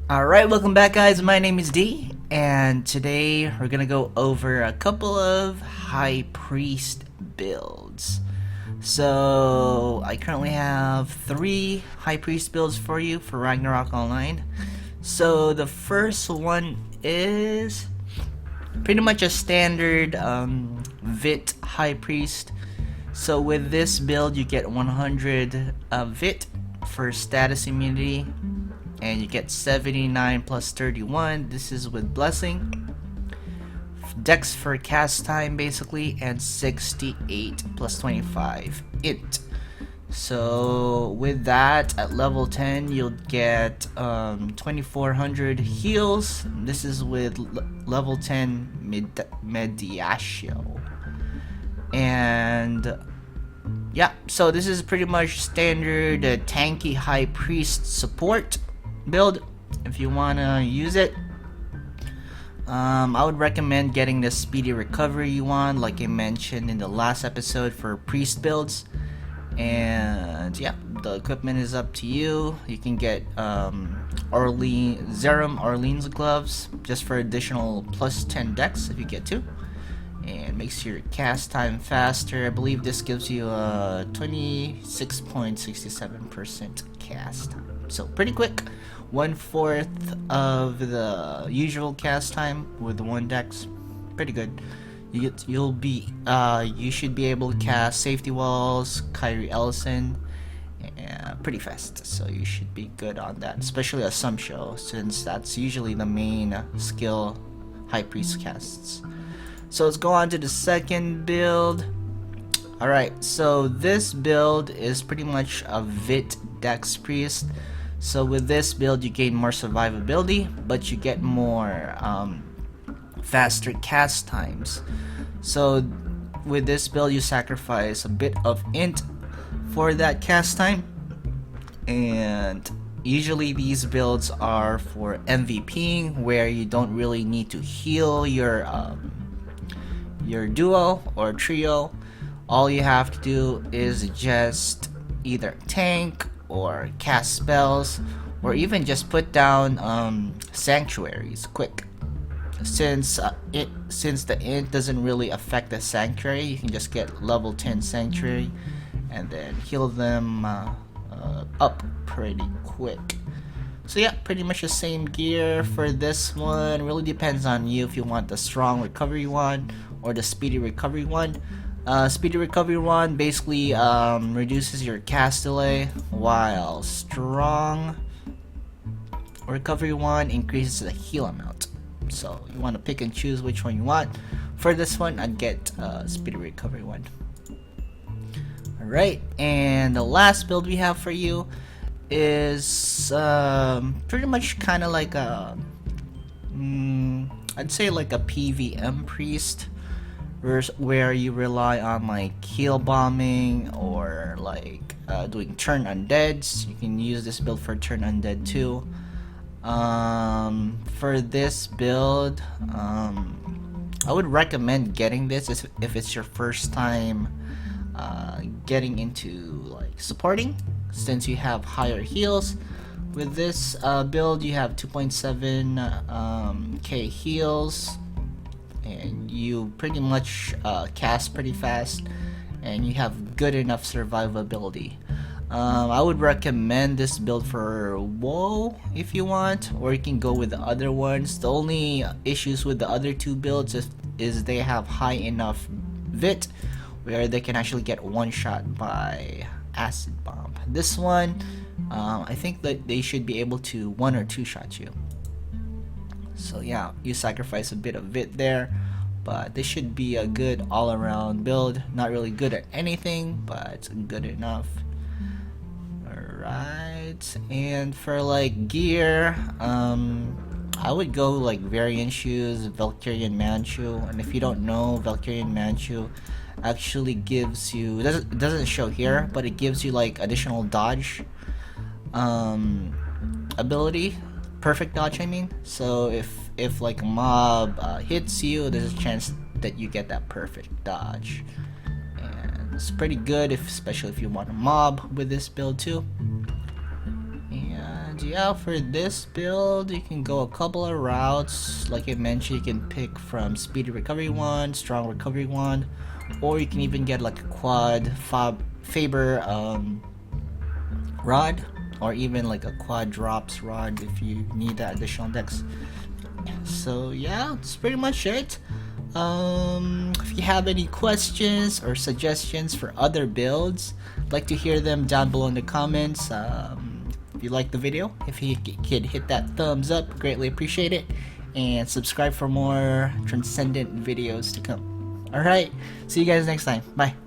Alright, welcome back guys, my name is D, and today we're gonna go over a couple of High Priest builds. So, I currently have 3 High Priest builds for you for Ragnarok Online. So, the first one is pretty much a standard VIT High Priest. So with this build you get 100 VIT for status immunity, and you get 79 plus 31. This is with blessing, dex for cast time basically, and 68 plus 25 int. So with that, at level 10 you'll get 2400 heals. This is with level 10 mediatio. And yeah, so this is pretty much standard tanky high priest support build. If you wanna use it, I would recommend getting the speedy recovery you want, like I mentioned in the last episode for priest builds. And yeah, the equipment is up to you. You can get Zerum Orleans gloves just for additional plus 10 dex if you get 2. And makes your cast time faster. I believe this gives you a 26.67% cast time. So pretty quick. 1/4 of the usual cast time with 1 dex. Pretty good. You should be able to cast Safety Walls, Kyrie Ellison, pretty fast. So you should be good on that, especially a Sumshow, since that's usually the main skill High Priest casts. So let's go on to the second build. Alright, so this build is pretty much a VIT Dex Priest. So with this build you gain more survivability, but you get more faster cast times. So with this build you sacrifice a bit of int for that cast time, and usually these builds are for MVPing, where you don't really need to heal your duo or trio. All you have to do is just either tank or cast spells, or even just put down sanctuaries quick. Since the int doesn't really affect the sanctuary, you can just get level 10 sanctuary and then heal them up pretty quick. So yeah, pretty much the same gear for this one. Really depends on you if you want the strong recovery one or the speedy recovery one. Speedy recovery one basically reduces your cast delay, while strong recovery one increases the heal amount. So you want to pick and choose which one you want. For this one, I'd get speedy recovery one. Alright, and the last build we have for you is pretty much kind of like a I'd say like a PVM priest, where you rely on like heal bombing or like doing turn undeads. You can use this build for turn undead too. For this build, I would recommend getting this if it's your first time getting into like supporting, since you have higher heals. With this build you have 2.7k heals, and you pretty much cast pretty fast, and you have good enough survivability. I would recommend this build for WoW if you want, or you can go with the other ones. The only issues with the other 2 builds is they have high enough VIT where they can actually get one shot by acid bomb. This one, I think that they should be able to 1 or 2 shot you. So yeah, you sacrifice a bit of VIT there, but this should be a good all-around build. Not really good at anything, but good enough. Alright, and for like gear, I would go like variant shoes, Valkyrian Manchu. And if you don't know, Valkyrian Manchu actually gives you, it doesn't show here, but it gives you like additional dodge ability, perfect dodge I mean. So if like a mob hits you, there's a chance that you get that perfect dodge, and it's pretty good especially if you want a mob with this build too. And And yeah, for this build, you can go a couple of routes. Like I mentioned, you can pick from Speedy Recovery 1, Strong Recovery 1, or you can even get like a quad Faber rod, or even like a quad drops rod if you need that additional dex. So yeah, that's pretty much it. If you have any questions or suggestions for other builds, I'd like to hear them down below in the comments. If you like the video, if you could hit that thumbs up, greatly appreciate it, and subscribe for more transcendent videos to come. Alright, see you guys next time. Bye.